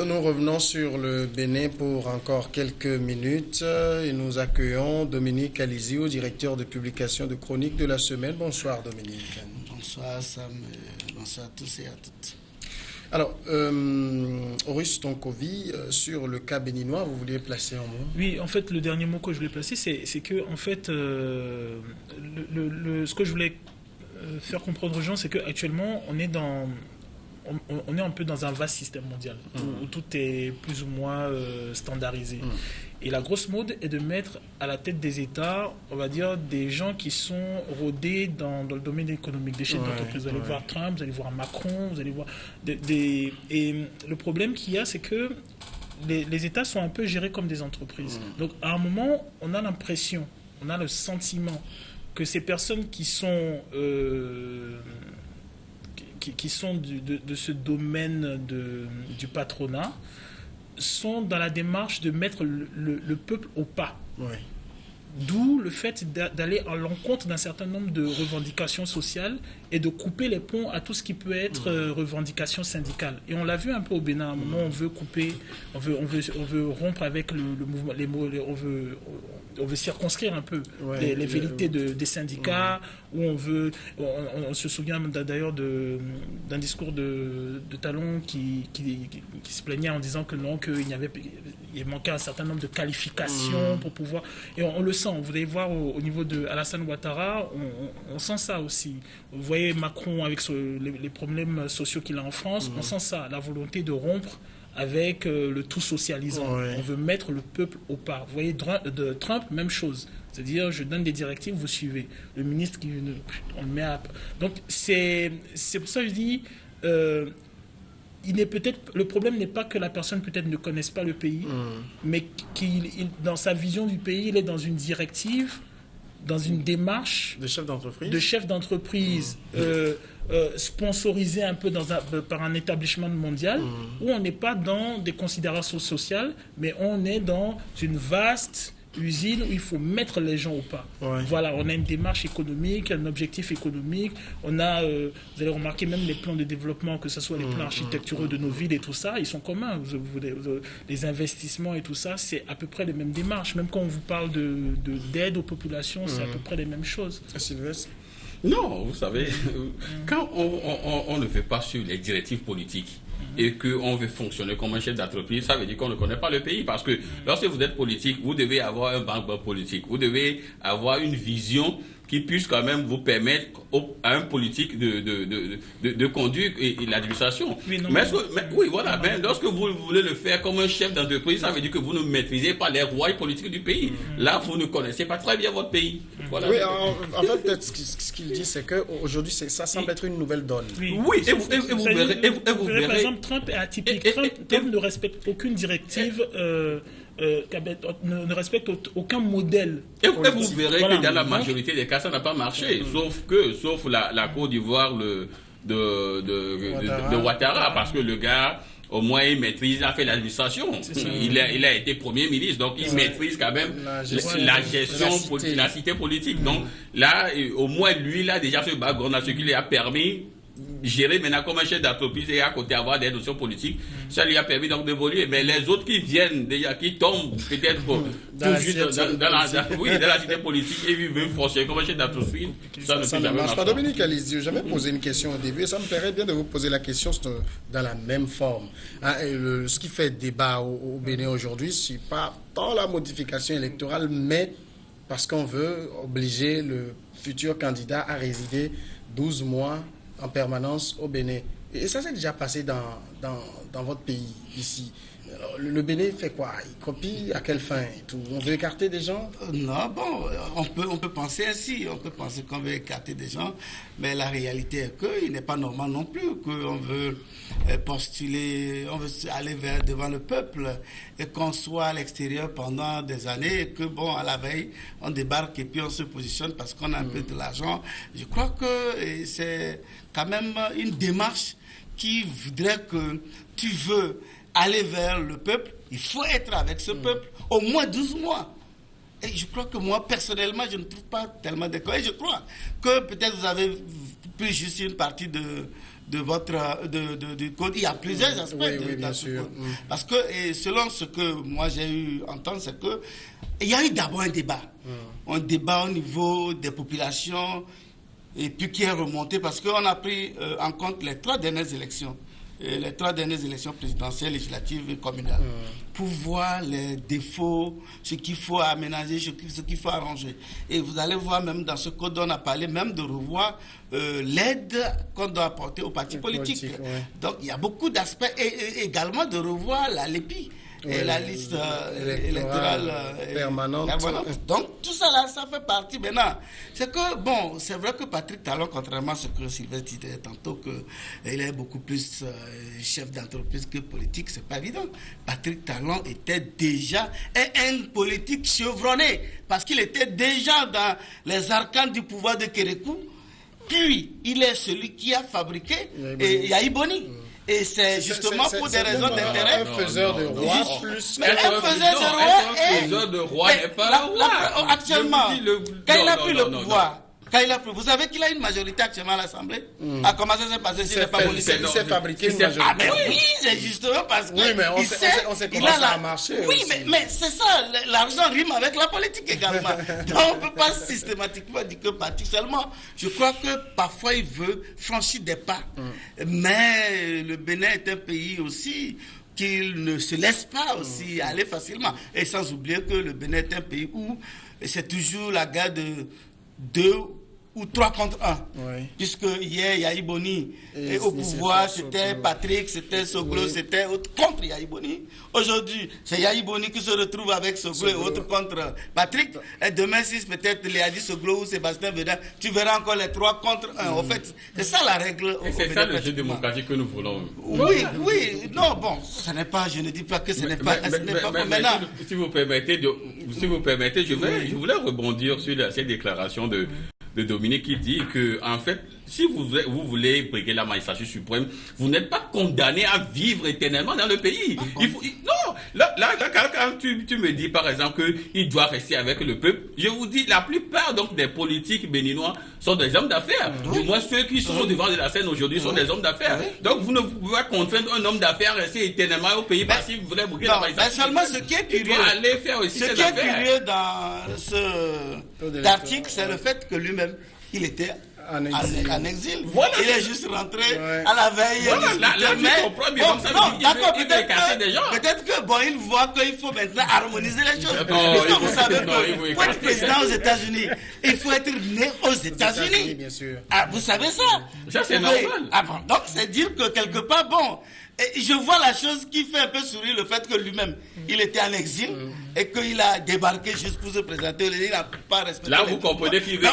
Nous revenons sur le Bénin pour encore quelques minutes et nous accueillons Dominique Alizio, directeur de publication de Chronique de la Semaine. Bonsoir Dominique. Bonsoir Sam, bonsoir à tous et à toutes. Alors, Horus Tonkovi, sur le cas béninois, vous vouliez placer un mot? Oui, en fait, le dernier mot que je voulais placer, c'est que, en fait, ce que je voulais faire comprendre aux gens, c'est qu'actuellement, on est un peu dans un vaste système mondial où tout est plus ou moins standardisé. Et la grosse mode est de mettre à la tête des États, on va dire, des gens qui sont rodés dans le domaine économique, des chefs d'entreprise. Vous allez voir Trump, vous allez voir Macron, vous allez voir... Et le problème qu'il y a, c'est que les États sont un peu gérés comme des entreprises. Donc, à un moment, on a l'impression, on a le sentiment que ces personnes qui sont de ce domaine du patronat sont dans la démarche de mettre le peuple au pas. Oui. D'où le fait d'aller à l'encontre d'un certain nombre de revendications sociales et de couper les ponts à tout ce qui peut être revendication syndicale. Et on l'a vu un peu au Bénin. À un moment, on veut couper, on veut rompre avec le mouvement, on veut circonscrire un peu les velléités des syndicats, où on se souvient d'ailleurs d'un discours de Talon qui se plaignait en disant que non, il manquait un certain nombre de qualifications pour pouvoir... Et on le sent, vous allez voir au niveau de Alassane Ouattara, on sent ça aussi. Vous voyez Macron avec les problèmes sociaux qu'il a en France, on sent ça, la volonté de rompre avec le tout socialisant. On veut mettre le peuple au pas. Vous voyez, de Trump, même chose. C'est-à-dire, je donne des directives, vous suivez. Le ministre, on le met à... Donc, c'est pour ça que je dis... le problème n'est pas que la personne peut-être ne connaisse pas le pays, mais dans sa vision du pays, il est dans une directive, dans une démarche de chef d'entreprise, sponsorisé un peu par un établissement mondial, où on n'est pas dans des considérations sociales, mais on est dans une vaste usine où il faut mettre les gens au pas. Voilà, on a une démarche économique, un objectif économique. On a, vous allez remarquer même les plans de développement, que ce soit les plans architecturaux de nos villes et tout ça, ils sont communs. Les investissements et tout ça, c'est à peu près les mêmes démarches. Même quand on vous parle d'aide aux populations, c'est à peu près les mêmes choses. Sylvestre? Non, vous savez, quand on ne fait pas sur les directives politiques et qu'on veut fonctionner comme un chef d'entreprise, ça veut dire qu'on ne connaît pas le pays. Parce que lorsque vous êtes politique, vous devez avoir un background politique. Vous devez avoir une vision qui puisse quand même vous permettre à un politique de conduire l'administration. Mais lorsque vous voulez le faire comme un chef d'entreprise, ça veut dire que vous ne maîtrisez pas les rouages politiques du pays. Là, vous ne connaissez pas très bien votre pays. Voilà. Oui, en fait, peut-être ce qu'il dit, c'est qu'aujourd'hui, ça semble être une nouvelle donne. Oui, et vous verrez. Par exemple, Trump est atypique. Trump ne respecte aucune directive. Ne respecte aucun modèle. Et vous verrez que dans la majorité des cas, ça n'a pas marché. Sauf la Côte d'Ivoire de Ouattara, parce que le gars, au moins, il maîtrise, il a fait l'administration. Il a été Premier ministre, donc il maîtrise quand même la gestion, la cité politique. Donc là, au moins, lui, il a déjà ce background, ce qui lui a permis gérer maintenant comme un chef d'entreprise et à côté avoir des notions politiques, ça lui a permis donc d'évoluer. Mais les autres qui viennent déjà, qui tombent peut-être dans la cité politique et veulent fonctionner comme un chef d'entreprise, ça ne peut jamais marche pas. marcher. Dominique Alizio, j'avais posé une question au début et ça me plairait bien de vous poser la question dans la même forme. Ce qui fait débat au Bénin aujourd'hui, c'est pas tant la modification électorale, mais parce qu'on veut obliger le futur candidat à résider 12 mois en permanence au Bénin. Et ça s'est déjà passé dans votre pays, ici. Alors, le Bénin fait quoi? Il copie à quelle fin et tout? On veut écarter des gens? Non, bon, on peut penser ainsi. On peut penser qu'on veut écarter des gens, mais la réalité est qu'il n'est pas normal non plus qu'on veut postuler, on veut aller devant le peuple et qu'on soit à l'extérieur pendant des années et que, bon, à la veille, on débarque et puis on se positionne parce qu'on a un peu de l'argent. Je crois que c'est quand même une démarche qui voudrait que tu veux aller vers le peuple, il faut être avec ce peuple au moins 12 mois. Et je crois que moi, personnellement, je ne trouve pas tellement d'accord. Et je crois que peut-être vous avez pris juste une partie de du code. Il y a plusieurs aspects bien sûr. code. Parce que, et selon ce que moi j'ai eu à entendre, c'est que il y a eu d'abord un débat. Un débat au niveau des populations, et puis qui est remonté parce qu'on a pris en compte les 3 dernières élections. Les 3 dernières élections présidentielles, législatives et communales, pour voir les défauts, ce qu'il faut aménager, ce qu'il faut arranger. Et vous allez voir même dans ce code, on a parlé même de revoir l'aide qu'on doit apporter aux partis politiques. Donc il y a beaucoup d'aspects, et également de revoir la LEPI. Et la liste électorale permanente. Donc tout ça là, ça fait partie maintenant. C'est que, bon, c'est vrai que Patrick Talon, contrairement à ce que Sylvestre disait tantôt, qu'il est beaucoup plus chef d'entreprise que politique, c'est pas évident. Patrick Talon était déjà un politique chevronné, parce qu'il était déjà dans les arcanes du pouvoir de Kérékou. Puis, il est celui qui a fabriqué Yahi Boni. Et c'est justement pour des raisons d'intérêt. Un faiseur de roi plus. Mais un faiseur de roi n'est pas roi. Actuellement, quand il a pris le pouvoir, vous savez qu'il a une majorité actuellement à l'Assemblée. Comment ça s'est passé s'il n'est pas politique? Il s'est fabriqué une majorité. Ah mais oui, c'est justement parce que... Oui, mais on sait comment ça a marché. Oui, mais c'est ça, l'argent rime avec la politique également. Donc on ne peut pas systématiquement dire que Patrick seulement. Je crois que parfois il veut franchir des pas. Mais le Bénin est un pays aussi qu'il ne se laisse pas aussi aller facilement. Et sans oublier que le Bénin est un pays où c'est toujours la guerre de 2 ou 3 contre 1. Puisque hier, Yahi Boni au pouvoir, c'était Patrick, c'était Soglo, c'était autre contre Yahi Boni. Aujourd'hui, c'est Yahi Boni qui se retrouve avec Soglo et autres contre Patrick. Et demain, si peut-être Léadi Soglo ou Sébastien Vedin, tu verras encore les 3 contre 1. En fait, c'est ça la règle. Et c'est ça le jeu démocratique que nous voulons. Oui. Non, bon, ce n'est pas, je ne dis pas que ce n'est pas. Maintenant. Si vous permettez, je voulais rebondir sur ces déclarations de Dominique qui dit que, en fait, si vous voulez briguer la magistrature suprême, vous n'êtes pas condamné à vivre éternellement dans le pays. Non, là, quand tu me dis, par exemple, qu'il doit rester avec le peuple, je vous dis, la plupart donc des politiques béninois sont des hommes d'affaires. Du moins, ceux qui sont au devant de la scène aujourd'hui sont des hommes d'affaires. Donc, vous ne pouvez pas contraindre un homme d'affaires à rester éternellement au pays parce qu'il voudrait briguer la magistrature. Mais seulement ce qui est curieux, dans cet article, c'est le fait que lui-même, il était en exil. Voilà. Il est juste rentré à la veille. Là, tu comprends, mais comme ça, il veut casser des gens. Peut-être que, il voit qu'il faut maintenant harmoniser les choses. Puisque vous savez que pour être président aux États-Unis, il faut être né aux États-Unis. Bien sûr. Ah, vous savez ça? Ça, c'est normal. Donc, c'est dire que quelque part, et je vois la chose qui fait un peu sourire, le fait que lui-même, il était en exil et qu'il a débarqué juste pour se présenter. Il n'a pas respecté. Là, vous comprenez qu'il veut.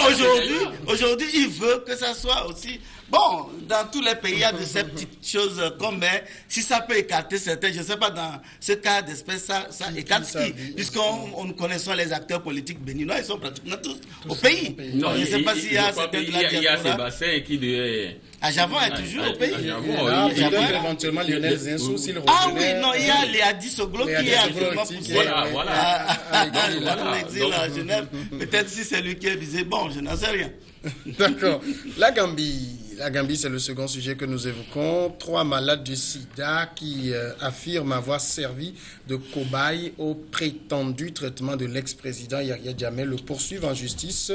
Aujourd'hui, il veut que ça soit aussi. Bon, dans tous les pays, il y a de ces petites choses comme, si ça peut écarter certains, je ne sais pas, dans ce cas d'espèce, ça écarte qui? Puisqu'on nous connaissons les acteurs politiques béninois, ils sont pratiquement tous au pays. Non, je ne sais pas s'il y a certains de la diaspora. Il y a Sébastien qui devait... Javon est toujours au pays. Peut-être éventuellement Lionel Zinsou s'il revenait. Ah oui, non, il y a Léadi Soglo qui est actuellement poussé Voilà. en exil à Genève. Peut-être si c'est lui qui est visé, je n'en sais rien. D'accord. La Gambie, c'est le second sujet que nous évoquons. 3 malades du sida qui affirment avoir servi de cobaye au prétendu traitement de l'ex-président Yahya Jammeh le poursuivent en justice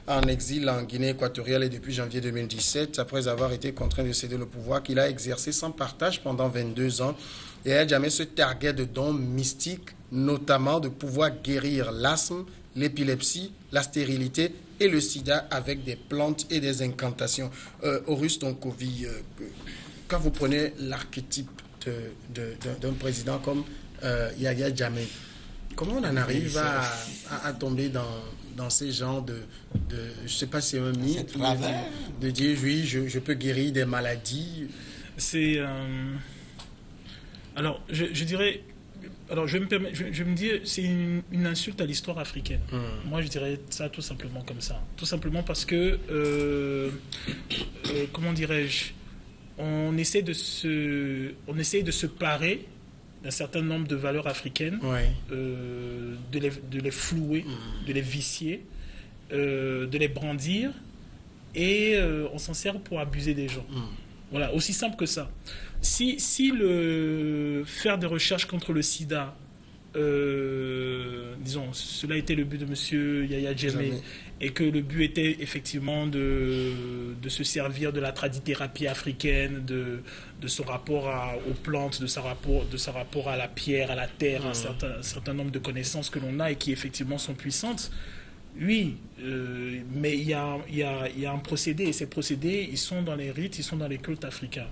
en exil en Guinée équatoriale et depuis janvier 2017, après avoir été contraint de céder le pouvoir qu'il a exercé sans partage pendant 22 ans. Yahya Jammeh se targuait de dons mystiques, notamment de pouvoir guérir l'asthme, l'épilepsie, la stérilité et le sida avec des plantes et des incantations. Horus Tonkovi, quand vous prenez l'archétype d'un président comme Yahya Jammeh, comment on en arrive à tomber dans ces genres de je ne sais pas si c'est un mythe, de dire oui, je peux guérir des maladies. C'est... Alors, je dirais... Alors, je me dis, c'est une insulte à l'histoire africaine. Moi, je dirais ça tout simplement comme ça. Tout simplement parce que, comment dirais-je, on essaie de se parer d'un certain nombre de valeurs africaines, de les flouer, de les vicier, de les brandir, et on s'en sert pour abuser des gens. Voilà, aussi simple que ça. Si faire des recherches contre le sida, disons, cela a été le but de M. Yahya Jammeh, et que le but était effectivement de se servir de la tradithérapie africaine, de son rapport aux plantes, de son rapport à la pierre, à la terre, un certain nombre de connaissances que l'on a et qui effectivement sont puissantes. Oui, mais il y a un procédé, et ces procédés, ils sont dans les rites, ils sont dans les cultes africains.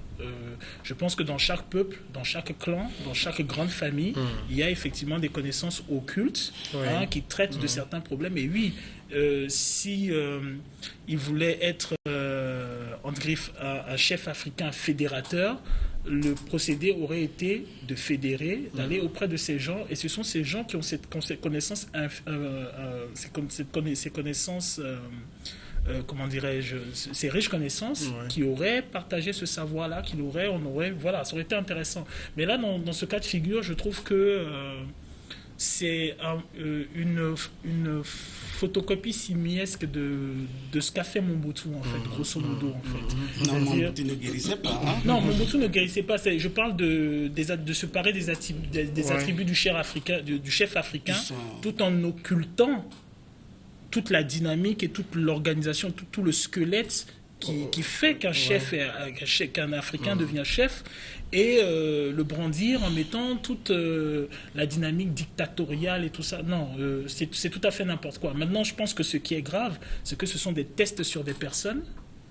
Je pense que dans chaque peuple, dans chaque clan, dans chaque grande famille, il y a effectivement des connaissances occultes qui traitent de certains problèmes. Et oui, si il voulait être, entre griffes, un chef africain fédérateur, le procédé aurait été de fédérer, d'aller auprès de ces gens, et ce sont ces gens qui ont cette connaissance, ces connaissances, comment dirais-je, ces riches connaissances, qui auraient partagé ce savoir-là, voilà, ça aurait été intéressant. Mais là, dans ce cas de figure, je trouve que c'est une photocopie simiesque de ce qu'a fait Mobutu, en fait, grosso modo, en fait. Non, Mobutu ne guérissait pas. Hein? Non, Mobutu ne guérissait pas. Je parle de se parer des attributs du chef africain, tout en occultant toute la dynamique et toute l'organisation, tout le squelette qui fait qu'un Africain devient chef, et le brandir en mettant toute la dynamique dictatoriale et tout ça. Non, c'est tout à fait n'importe quoi. Maintenant, je pense que ce qui est grave, c'est que ce sont des tests sur des personnes.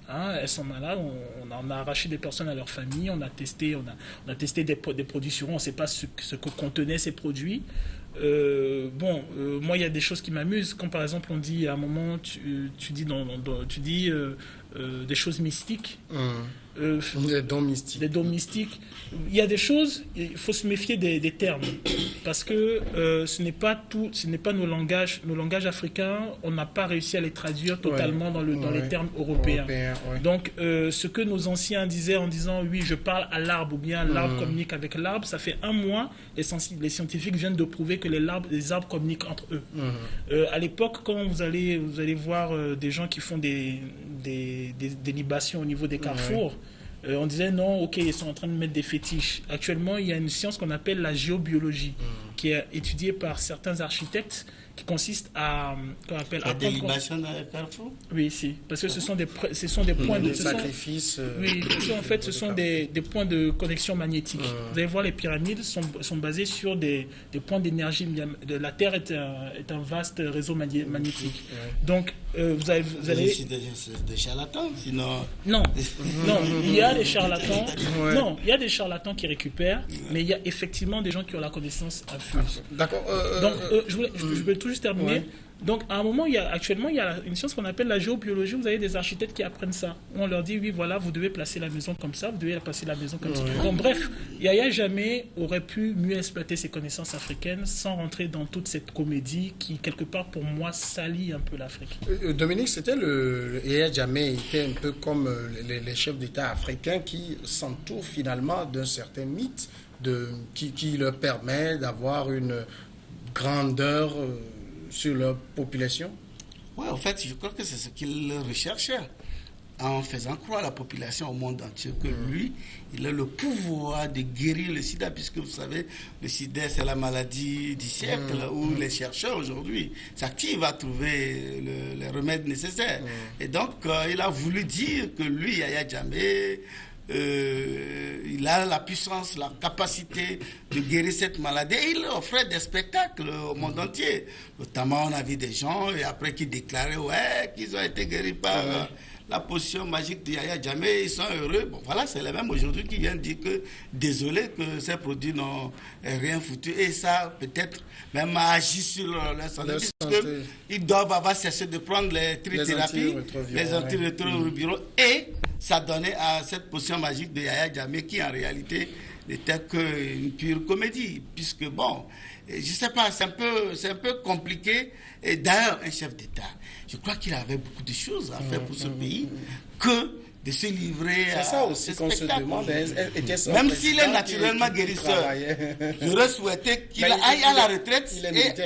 Elles sont malades, on a arraché des personnes à leur famille, on a testé des produits sur eux, on ne sait pas ce que contenaient ces produits. Moi, il y a des choses qui m'amusent. Quand par exemple on dit à un moment, tu dis des choses mystiques. Des dons mystiques. Des dons mystiques. Il y a des choses, il faut se méfier des termes, parce que ce n'est pas nos langages africains, on n'a pas réussi à les traduire totalement dans les termes européens. Donc, ce que nos anciens disaient en disant oui, je parle à l'arbre, ou bien l'arbre communique avec l'arbre, ça fait un mois, les scientifiques viennent de prouver que les arbres communiquent entre eux. À l'époque, quand vous allez voir des gens qui font des libations au niveau des carrefours, on disait non, ok, ils sont en train de mettre des fétiches. Actuellement, il y a une science qu'on appelle la géobiologie, qui est étudiée par certains architectes, qui consiste à des libations dans les carrefours. Oui, si, parce que ce sont des points de sacrifices. Oui, parce qu'en fait, ce sont des points de connexion magnétique. Vous allez voir, les pyramides sont basées sur des points d'énergie. La Terre est un vaste réseau magnétique. Donc, vous allez. C'est des charlatans, sinon. Non, il y a des charlatans. Non, il y a des charlatans qui récupèrent, mais il y a effectivement des gens qui ont la connaissance infuse. D'accord. Donc, je voulais tout juste terminer. Donc, à un moment, actuellement, il y a une science qu'on appelle la géobiologie. Vous avez des architectes qui apprennent ça. On leur dit, oui, voilà, vous devez placer la maison comme ça, vous devez placer la maison comme ça. Donc, bref, Yahya Jammeh aurait pu mieux exploiter ses connaissances africaines sans rentrer dans toute cette comédie qui, quelque part, pour moi, salit un peu l'Afrique. Dominique, Yahya Jammeh était un peu comme les chefs d'État africains qui s'entourent finalement d'un certain mythe qui leur permet d'avoir une grandeur sur leur population. Oui, en fait, je crois que c'est ce qu'il recherchait, en faisant croire à la population au monde entier que lui, il a le pouvoir de guérir le sida, puisque vous savez, le sida, c'est la maladie du siècle, où les chercheurs aujourd'hui s'activent à trouver les remèdes nécessaires. Et donc, il a voulu dire que lui, Yahya Jammeh, il a la puissance, la capacité de guérir cette maladie. Et il offrait des spectacles au monde entier. Notamment, on a vu des gens et après qui déclaraient qu'ils ont été guéris par la potion magique de Yahya Jammeh, ils sont heureux. Bon, voilà, c'est les mêmes aujourd'hui qui viennent dire que désolé que ces produits n'ont rien foutu. Et ça, peut-être, même agi sur leur santé. Ils doivent avoir cessé de prendre les trithérapies, les antirétroviraux, et ça donnait à cette potion magique de Yahya Jammeh qui, en réalité, n'était qu'une pure comédie. Puisque, bon, je ne sais pas, c'est un peu compliqué. Et d'ailleurs, un chef d'État, je crois qu'il avait beaucoup de choses à faire pour ce pays, de se livrer à ça aussi qu'on se demande. Même s'il est naturellement guérisseur, j'aurais souhaité qu'il aille à la retraite.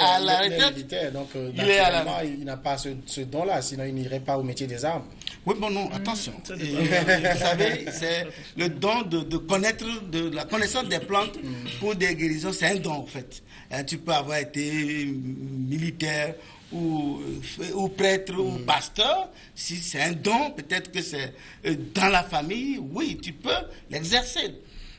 À la retraite, donc il n'a pas ce don-là, sinon il n'irait pas au métier des armes. Oui, bon, non, attention. Vous savez, c'est le don de connaître, de la connaissance des plantes pour des guérisons, c'est un don en fait. Tu peux avoir été militaire ou prêtre ou pasteur. Si c'est un don, peut-être que c'est dans la famille, oui, tu peux l'exercer.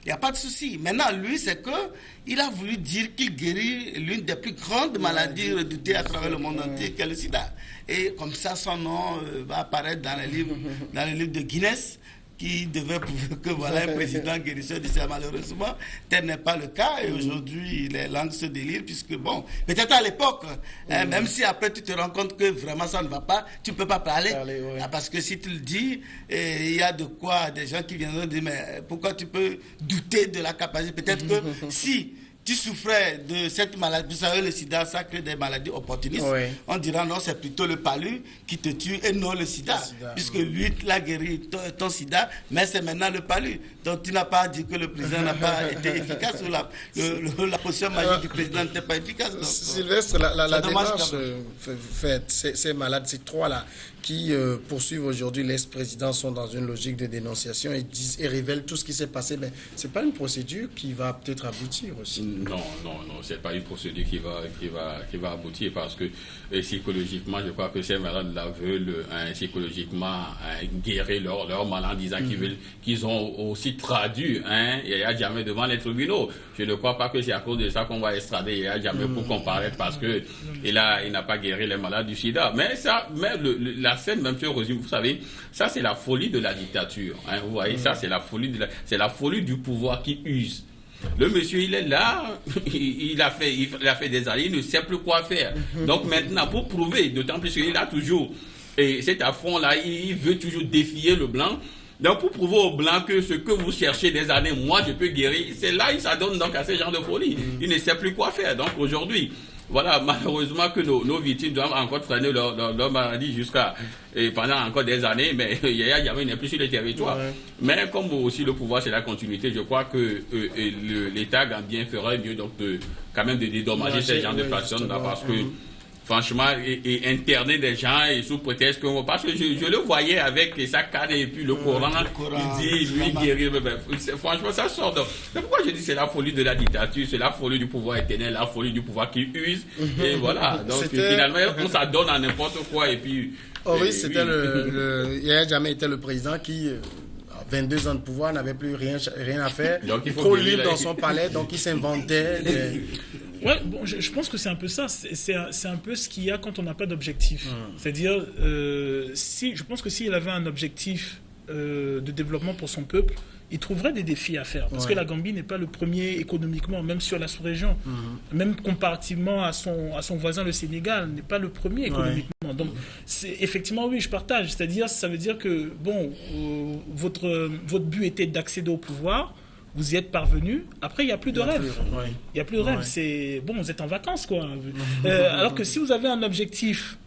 Il n'y a pas de souci. Maintenant, lui, c'est qu'il a voulu dire qu'il guérit l'une des plus grandes maladies redoutées à travers le monde entier, qui est le sida. Et comme ça, son nom va apparaître dans les livres de Guinness, qui devait prouver que voilà un président guérisseur du sida. Malheureusement, tel n'est pas le cas. Et aujourd'hui, les langues se délirent, puisque bon, peut-être à l'époque, même si après tu te rends compte que vraiment ça ne va pas, tu ne peux pas parler. Parce que si tu le dis, il y a de quoi des gens qui viendront dire, mais pourquoi tu peux douter de la capacité? Peut-être que si tu souffrais de cette maladie, vous savez, le sida, ça crée des maladies opportunistes. On dira non, c'est plutôt le palu qui te tue et non le sida. Puisque lui, il a guéri ton sida, mais c'est maintenant le palu. Donc tu n'as pas dit que le président n'a pas été efficace ou la potion magique du président n'était pas efficace. Donc, Sylvestre, la démarche faite, ces malades, ces trois-là, qui poursuivent aujourd'hui l'ex-président sont dans une logique de dénonciation et révèlent tout ce qui s'est passé. Mais ce n'est pas une procédure qui va peut-être aboutir aussi. Non, ce n'est pas une procédure qui va aboutir parce que psychologiquement, je crois que ces malades-là veulent psychologiquement guérir leur malade en disant qu'ils ont aussi traduit Yaya Jammeh devant les tribunaux. Je ne crois pas que c'est à cause de ça qu'on va extrader Yaya Jammeh pour comparaître parce qu'il n'a pas guéri les malades du sida. Mais la scène, même sur Rosine, vous savez, ça c'est la folie de la dictature. Vous voyez, ça c'est la folie du pouvoir qui use. Le monsieur, il est là, il a fait des années, il ne sait plus quoi faire. Donc maintenant, pour prouver, d'autant plus qu'il a toujours, et cet affront-là, il veut toujours défier le blanc. Donc pour prouver au blanc que ce que vous cherchez des années, moi je peux guérir, c'est là il s'adonne donc à ce genre de folie. Il ne sait plus quoi faire. Donc aujourd'hui, voilà, malheureusement que nos victimes doivent encore traîner leur maladie pendant encore des années, mais Yaya Jammeh n'est plus sur le territoire. Mais comme aussi le pouvoir c'est la continuité, je crois que l'État gambien ferait mieux donc quand même de dédommager ces gens de personnes là parce que franchement, et interner des gens et sous prétexte que... Parce que je le voyais avec sa canne et puis le Coran, il dit, lui guérir. Franchement, ça sort. C'est pourquoi je dis c'est la folie de la dictature, c'est la folie du pouvoir éternel, la folie du pouvoir qui use. Et voilà. Donc finalement, on s'adonne à n'importe quoi et puis... oui, c'était Yaya Jammeh était le président qui... 22 ans de pouvoir, n'avait plus rien à faire. Donc, il faut trop libre dans son palais, donc il s'inventait Ouais, bon, je pense que c'est un peu ça. C'est un peu ce qu'il y a quand on n'a pas d'objectif. C'est-à-dire, je pense que s'il avait un objectif de développement pour son peuple, il trouverait des défis à faire. Parce que la Gambie n'est pas le premier économiquement, même sur la sous-région. Même comparativement à son voisin, le Sénégal, n'est pas le premier économiquement. Donc, effectivement, oui, je partage. C'est-à-dire, ça veut dire que, bon, votre but était d'accéder au pouvoir. Vous y êtes parvenu. Après, il n'y a plus de rêve. Il n'y a plus de rêve. C'est bon, vous êtes en vacances, quoi. Alors que si vous avez un objectif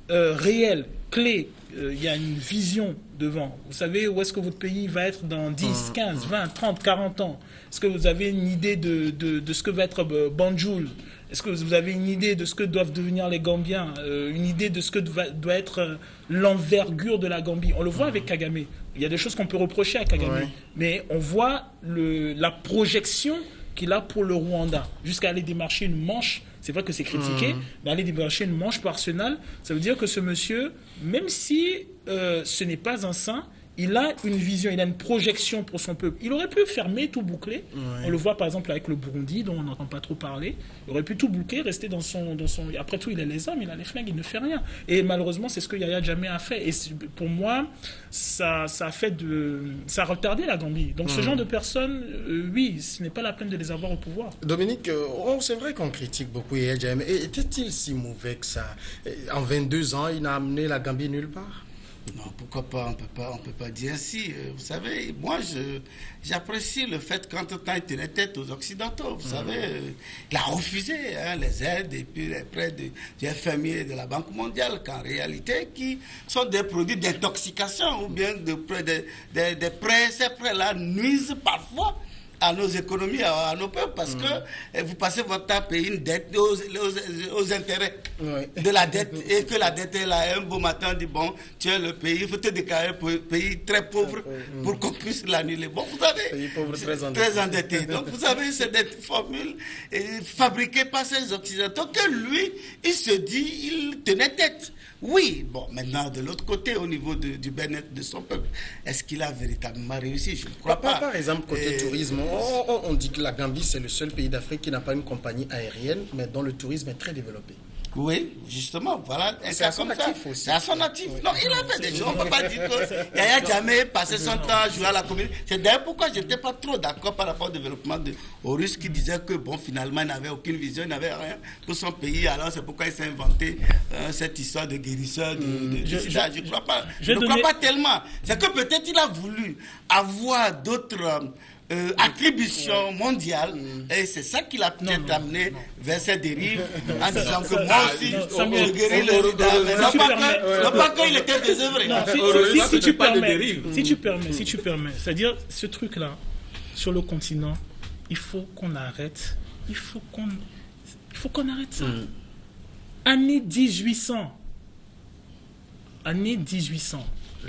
réel, clé, il y a une vision devant. Vous savez où est-ce que votre pays va être dans 10, 15, 20, 30, 40 ans. Est-ce que vous avez une idée de ce que va être Banjul? Est-ce que vous avez une idée de ce que doivent devenir les Gambiens? Une idée de ce que doit être l'envergure de la Gambie? On le voit avec Kagame. Il y a des choses qu'on peut reprocher à Kagame. Mais on voit la projection qu'il a pour le Rwanda. Jusqu'à aller démarcher une manche, c'est vrai que c'est critiqué, mais aller démarcher une manche par Arsenal, ça veut dire que ce monsieur, même si ce n'est pas un saint, il a une vision, il a une projection pour son peuple. Il aurait pu fermer, tout boucler. On le voit par exemple avec le Burundi, dont on n'entend pas trop parler. Il aurait pu tout boucler, rester dans son... Après tout, il a les armes, il a les flingues, il ne fait rien. Et malheureusement, c'est ce que Yaya Jammeh a fait. Et pour moi, ça a retardé la Gambie. Donc ce genre de personnes, oui, ce n'est pas la peine de les avoir au pouvoir. Dominique, c'est vrai qu'on critique beaucoup Yaya Jammeh. Était-il si mauvais que ça? En 22 ans, il n'a amené la Gambie nulle part? Non, pourquoi pas, on peut pas dire ainsi. Vous savez, moi, j'apprécie le fait qu'entre-temps, il tenait tête aux Occidentaux. Vous savez, il a refusé les aides et puis les prêts du FMI et de la Banque mondiale, qu'en réalité, qui sont des produits d'intoxication ou bien des prêts. Ces prêts-là nuisent parfois à nos économies, à nos peuples, parce que vous passez votre temps à payer une dette aux intérêts de la dette, et que la dette est là, un beau matin, on dit, bon, tu es le pays, il faut te déclarer pays très pauvre pour qu'on puisse l'annuler. Bon, vous savez, pays pauvre très endetté. Donc, vous savez, c'est des formules fabriquées par ces Occidentaux que lui, il se dit, il tenait tête. Oui, bon, maintenant, de l'autre côté, au niveau du bien-être de son peuple, est-ce qu'il a véritablement réussi? Je ne crois pas. Par exemple, côté tourisme, on dit que la Gambie, c'est le seul pays d'Afrique qui n'a pas une compagnie aérienne, mais dont le tourisme est très développé. Oui, justement, voilà. C'est à son actif aussi. C'est à son actif. Non, il a fait des choses. On ne peut pas dire que Yaya Jammeh passait son temps à jouer à la commune. C'est d'ailleurs pourquoi je n'étais pas trop d'accord par rapport au développement aux Russes qui disaient que, bon, finalement, il n'avait aucune vision, il n'avait rien pour son pays. Alors, c'est pourquoi il s'est inventé cette histoire de guérisseur de sida. Je ne crois pas. Je ne crois pas tellement. C'est que peut-être il a voulu avoir d'autres attribution mondiale, et c'est ça qui l'a peut-être amené vers cette dérive en disant que moi aussi je guéris le sida, non pas qu'il était désœuvré. Si tu permets, c'est-à-dire ce truc-là sur le continent, il faut qu'on arrête, il faut qu'on arrête ça. Année 1800,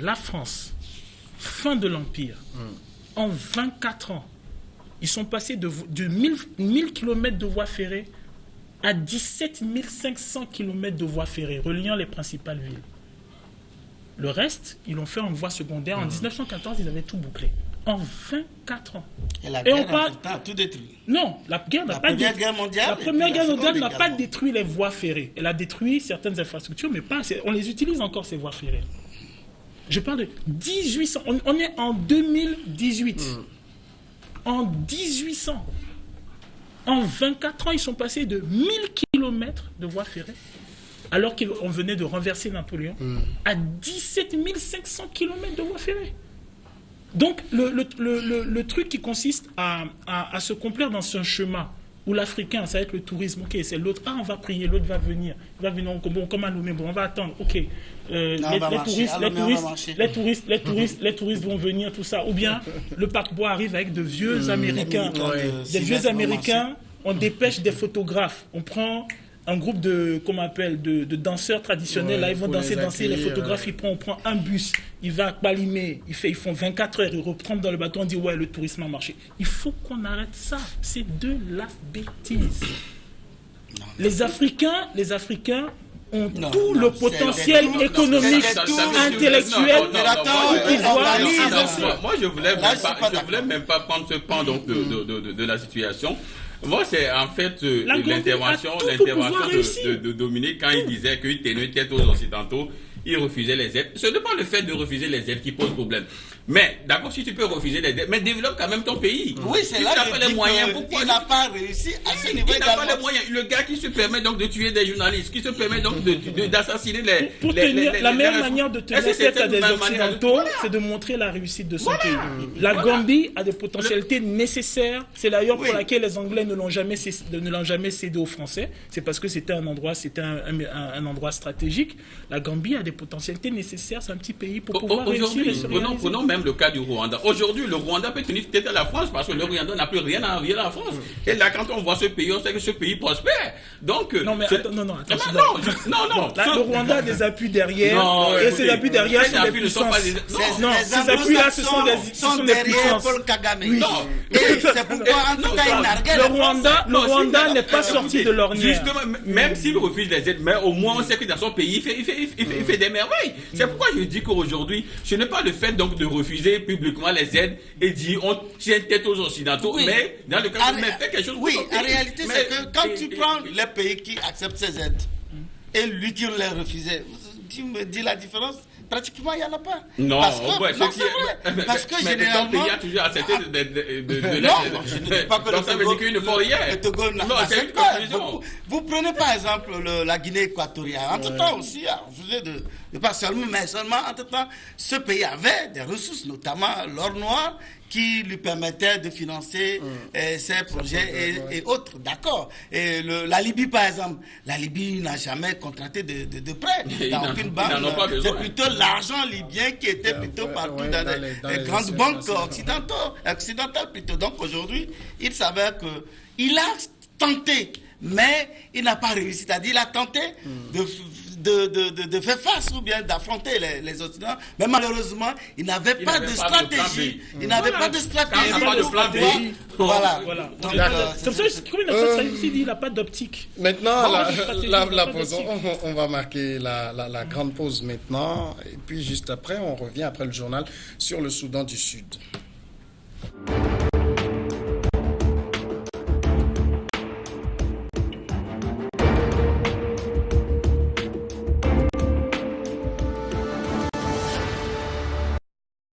la France, fin de l'Empire. En 24 ans, ils sont passés de 1000 km de voies ferrées à 17 500 km de voies ferrées, reliant les principales villes. Le reste, ils l'ont fait en voie secondaire. En 1914, ils avaient tout bouclé. En 24 ans. Et la guerre a tout détruit. Non, la guerre n'a pas détruit. La Première Guerre mondiale n'a pas détruit les voies ferrées. Elle a détruit certaines infrastructures, mais pas. On les utilise encore, ces voies ferrées. Je parle de 1800. On est en 2018. En 1800. En 24 ans, ils sont passés de 1000 km de voies ferrées, alors qu'on venait de renverser Napoléon, à 17 500 km de voies ferrées. Donc, le truc qui consiste à se complaire dans ce chemin où l'Africain, ça va être le tourisme, ok, c'est l'autre, on va prier, l'autre va venir, bon, comme à Lomé, bon, on va attendre, ok, les touristes vont venir, tout ça, ou bien le paquebot arrive avec de vieux Américains, on dépêche des photographes, on prend un groupe de danseurs traditionnels, là, ils vont danser, les photographes, on prend un bus, il va à Kbalimé, ils font 24 heures, ils reprennent dans le bateau, on dit ouais, le tourisme a marché. Il faut qu'on arrête ça, c'est de la bêtise. Les Africains ont tout le potentiel économique, intellectuel, Moi, je voulais même pas prendre ce pan donc de la situation. Moi, c'est en fait l'intervention de Dominique quand il disait qu'il tenait tête aux Occidentaux, il refusait les aides. Ce n'est pas le fait de refuser les aides qui pose problème. Mais d'accord, si tu peux refuser les aides, mais développe quand même ton pays. Oui, c'est là que les moyens. Pourquoi il n'a pas réussi à ce niveau? Il n'a pas les moyens. Le gars qui se permet donc de tuer des journalistes, qui se permet donc d'assassiner la meilleure manière de tenir tête à des Occidentaux, c'est de montrer la réussite de son pays. La Gambie a des potentialités nécessaires. C'est d'ailleurs pour laquelle les Anglais ne l'ont jamais cédé aux Français. C'est parce que c'était un endroit stratégique. La Gambie a des potentialités nécessaires. C'est un petit pays pour pouvoir réussir et se réaliser. Prenons même le cas du Rwanda. Aujourd'hui, le Rwanda peut tenir tête à la France parce que le Rwanda n'a plus rien à envier à la France. Et là, quand on voit ce pays, on sait que ce pays prospère. Donc, non. Le Rwanda a des appuis derrière. Et ces appuis derrière sont des puissances. Non, ces appuis-là, ce sont des puissances. Non. C'est pourquoi, en tout cas, le Rwanda n'est pas sorti de l'ornière. Justement, même s'il refuse les aides, mais au moins, on sait que dans son pays, il fait des merveilles. C'est pourquoi je dis qu'aujourd'hui, ce n'est pas le fait donc de refuser publiquement les aides et dire on tient tête aux Occidentaux, mais dans le cas où on fait quelque chose. Oui, en réalité, c'est que quand tu prends les pays qui acceptent ces aides et lui qui les refusait, tu me dis la différence pratiquement, il n'y en a pas. Non, parce que, ouais, non, c'est vrai. Parce que généralement... le pays a toujours accepté de non, je ne dis pas que donc ça veut dire qu'il ne faut rien. Le Togo Non, c'est une pas. conclusion. Vous prenez par exemple la Guinée équatoriale. Entre-temps aussi, a refusé de pas seulement, mais seulement entre-temps, ce pays avait des ressources, notamment l'or noir, qui lui permettait de financer ses projets et autres. D'accord. Et la Libye, par exemple, la Libye n'a jamais contracté de prêt dans aucune banque. C'est plutôt l'argent libyen qui était plutôt partout dans les grandes banques occidentales plutôt. Donc aujourd'hui, il s'avère qu'il a tenté, mais il n'a pas réussi. C'est-à-dire, il a tenté de faire face ou bien d'affronter les Occidentaux, mais malheureusement, il n'avait pas de stratégie. Il n'avait pas de stratégie. Il n'a pas de plan B. Voilà. Donc, comme ça, comme il n'a pas d'optique. Maintenant, la pause, on va marquer la grande pause maintenant, et puis juste après, on revient après le journal sur le Soudan du Sud.